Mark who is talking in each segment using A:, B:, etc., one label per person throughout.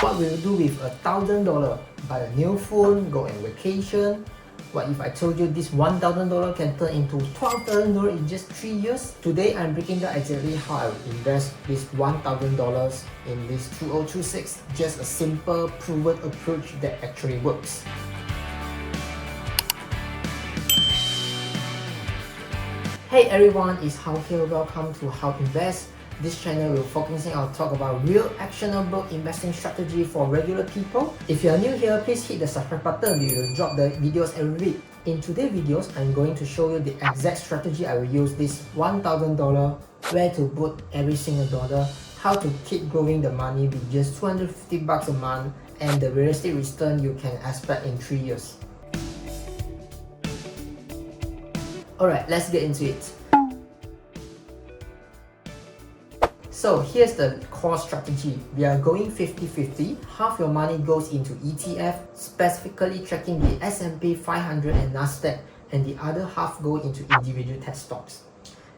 A: What will you do with $1,000? Buy a new phone, go on vacation. What if I told you this $1,000 can turn into $12,000 in just 3 years? Today I'm breaking down exactly how I will invest this $1,000 in this 2026. Just a simple, proven approach that actually works. Hey everyone, it's How here. Welcome to How Invest. This channel will focusing on talk about real actionable investing strategy for regular people. If you are new here, please hit the subscribe button. We will drop the videos every week. In today's videos, I'm going to show you the exact strategy I will use this $1,000, where to put every single dollar, how to keep growing the money with just $250 a month, and the realistic return you can expect in 3 years. Alright, let's get into it. So here's the core strategy. We are going 50-50. Half your money goes into ETF, specifically tracking the S&P 500 and NASDAQ, and the other half go into individual tech stocks.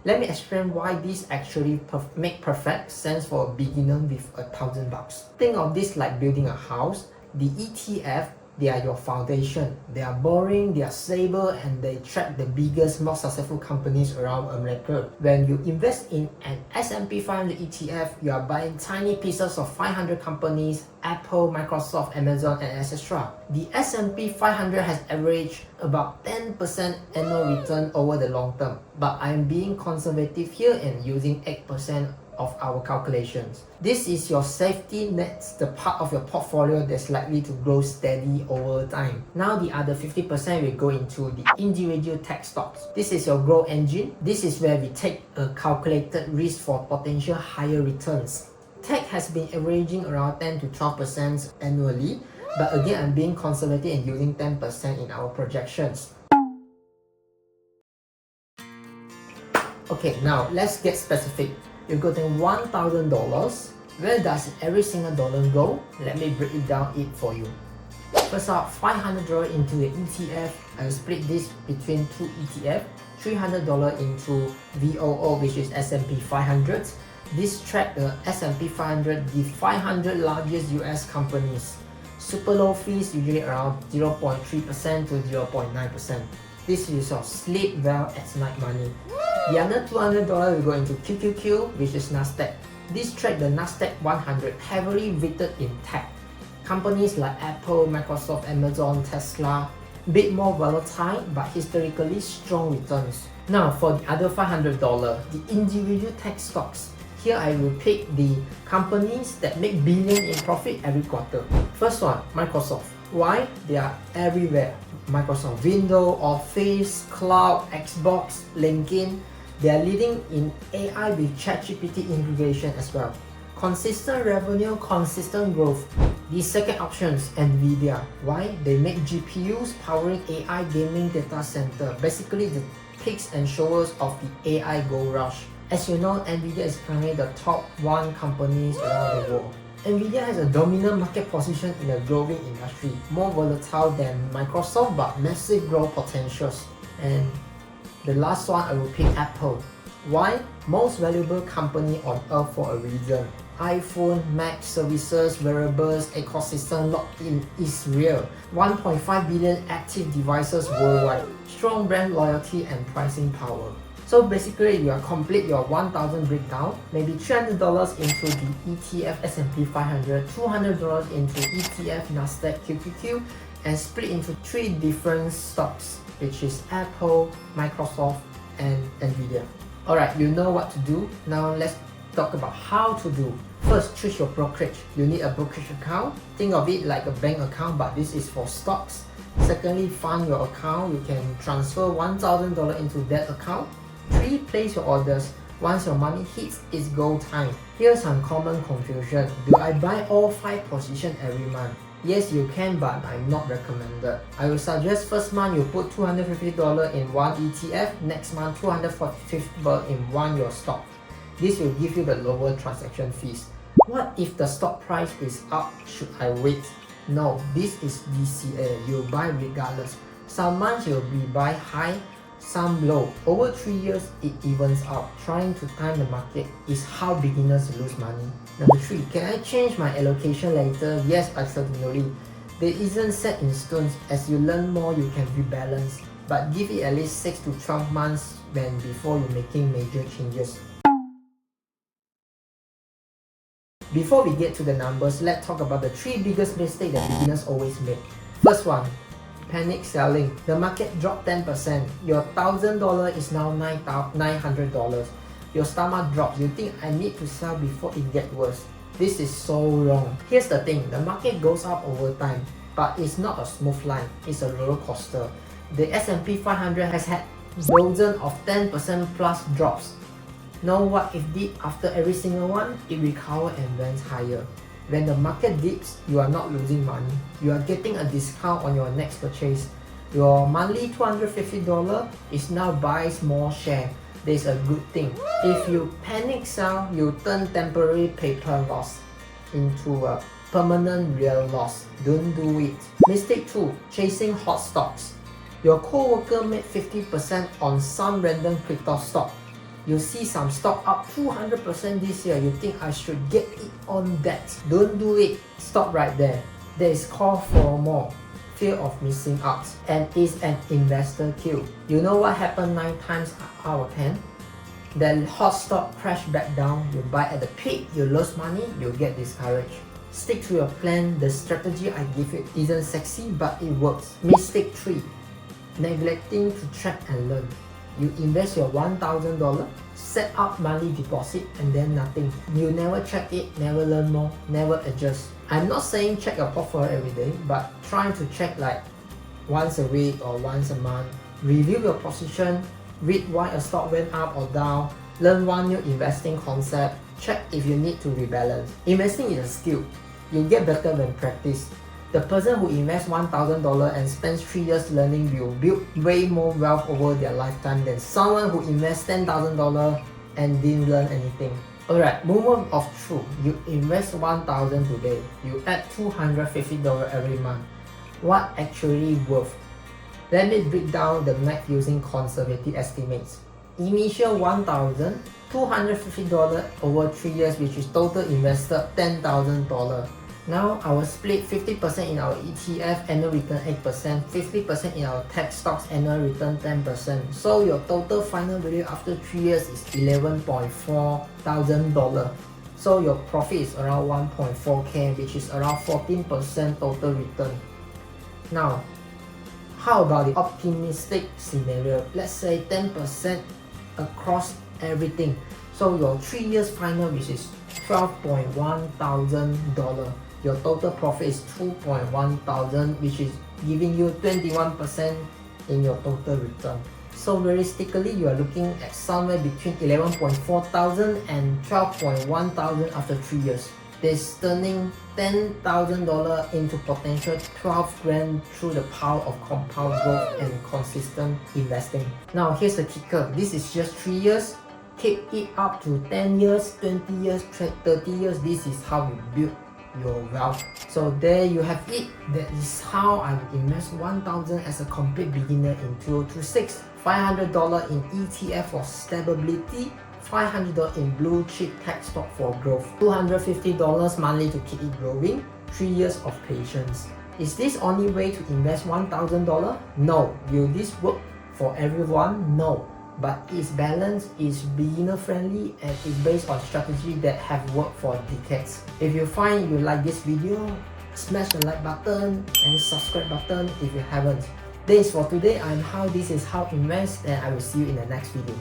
A: Let me explain why this actually make perfect sense for a beginner with $1,000. Think of this like building a house. The ETF, they are your foundation. They are boring, they are stable, and they track the biggest, most successful companies around America. When you invest in an S&P 500 ETF, you are buying tiny pieces of 500 companies, Apple, Microsoft, Amazon, and etc. The S&P 500 has averaged about 10% annual return over the long term, but I am being conservative here and using 8% of our calculations. This is your safety net, the part of your portfolio that's likely to grow steady over time. Now the other 50% will go into the individual tech stocks. This is your growth engine. This is where we take a calculated risk for potential higher returns. Tech has been averaging around 10 to 12% annually, but again, I'm being conservative and using 10% in our projections. Okay, now let's get specific. You're getting $1,000. Where does every single dollar go? Let me break it down for you. First up, $500 into the ETF. I'll split this between two ETF. $300 into VOO, which is S&P 500. This track the S&P 500, the 500 largest US companies. Super low fees, usually around 0.3% to 0.9%. This is your sleep well at night money. The other $200 will go into QQQ, which is NASDAQ. This track the NASDAQ 100, heavily weighted in tech. Companies like Apple, Microsoft, Amazon, Tesla, bit more volatile but historically strong returns. Now for the other $500, the individual tech stocks. Here I will pick the companies that make billion in profit every quarter. First one, Microsoft. Why? They are everywhere. Microsoft Windows, Office, Cloud, Xbox, LinkedIn. They are leading in AI with ChatGPT integration as well. Consistent revenue, consistent growth. The second option is NVIDIA. Why? They make GPUs powering AI gaming data center. Basically the peaks and showers of the AI gold rush. As you know, NVIDIA is currently the top 1 companies around the world. NVIDIA has a dominant market position in a growing industry, more volatile than Microsoft but massive growth potentials. And the last one, I will pick Apple. Why? Most valuable company on earth for a reason. iPhone, Mac services, wearables, ecosystem locked in is real. 1.5 billion active devices worldwide. Strong brand loyalty and pricing power. So basically, you are complete your 1,000 breakdown. Maybe $300 into the ETF S&P 500, $200 into ETF NASDAQ QQQ, and split into 3 different stocks, which is Apple, Microsoft, and NVIDIA. Alright, you know what to do. Now let's talk about how to do. First, choose your brokerage. You need a brokerage account. Think of it like a bank account, but this is for stocks. Secondly, fund your account. You can transfer $1,000 into that account. 3. Place your orders. Once your money hits, it's go time. Here's some common confusion. Do I buy all 5 positions every month? Yes, you can, but I'm not recommended. I will suggest first month you put $250 in one ETF, next month $250 in one your stock. This will give you the lower transaction fees. What if the stock price is up? Should I wait? No, this is DCA. You buy regardless. Some months you'll be buy high, some low. Over 3 years, it evens out. Trying to time the market is how beginners lose money. Number 3, can I change my allocation later? Yes, absolutely. There isn't set in stones. As you learn more, you can rebalance. But give it at least 6 to 12 months before you're making major changes. Before we get to the numbers, let's talk about the 3 biggest mistakes that beginners always make. First one, panic selling. The market dropped 10%. Your $1,000 is now $900. Your stomach drops. You think I need to sell before it gets worse. This is so wrong. Here's the thing, the market goes up over time, but it's not a smooth line. It's a roller coaster. The S&P 500 has had dozens of 10% plus drops. Know what it did after every single one? It recovered and went higher. When the market dips, you are not losing money. You are getting a discount on your next purchase. Your monthly $250 is now buys more share. There's a good thing. If you panic sell, you turn temporary paper loss into a permanent real loss. Don't do it. Mistake 2, chasing hot stocks. Your coworker made 50% on some random crypto stock. You see some stock up 200% this year, you think I should get it on that. Don't do it. Stop right there. There is call for more. Fear of missing out, and is an investor kill. You know what happened 9 times out of 10? The hot stock crash back down, you buy at the peak, you lose money, you get discouraged. Stick to your plan. The strategy I give you isn't sexy, but it works. Mistake 3, neglecting to track and learn. You invest your $1,000, set up monthly deposit, and then nothing. You never check it, never learn more, never adjust. I'm not saying check your portfolio every day, but trying to check like once a week or once a month. Review your position, read why a stock went up or down, learn one new investing concept, check if you need to rebalance. Investing is a skill. You get better when practice. The person who invests $1,000 and spends 3 years learning will build way more wealth over their lifetime than someone who invests $10,000 and didn't learn anything. Alright, moment of truth. You invest $1,000 today. You add $250 every month. What actually worth? Let me break down the math using conservative estimates. Initial $1,000, $250 over 3 years, which is total invested $10,000. Now I will split 50% in our ETF, annual return 8%, 50% in our tech stocks, annual return 10%. So your total final value after 3 years is $11.4 thousand. So your profit is around 1.4k, which is around 14% total return. Now, how about the optimistic scenario? Let's say 10% across everything. So your 3 years final, which is $12.1 thousand. Your total profit is $2.1 thousand, which is giving you 21% in your total return. So realistically, you are looking at somewhere between $11.4 thousand and $12.1 thousand after 3 years. This turning $10,000 into potential 12 grand through the power of compound growth and consistent investing. Now here's the kicker. This is just 3 years. Take it up to 10 years, 20 years, 30 years. This is how you build your wealth. So there you have it. That is how I would invest $1,000 as a complete beginner in 2026. $500 in ETF for stability, $500 in blue chip tech stock for growth, $250 monthly to keep it growing, 3 years of patience. Is this only way to invest $1,000? No. Will this work for everyone? No. But it's balanced, it's beginner friendly, and it's based on strategy that have worked for decades. If you find you like this video, smash the like button and subscribe button if you haven't. Thanks for today. I'm How, this is How Invest, and I will see you in the next video.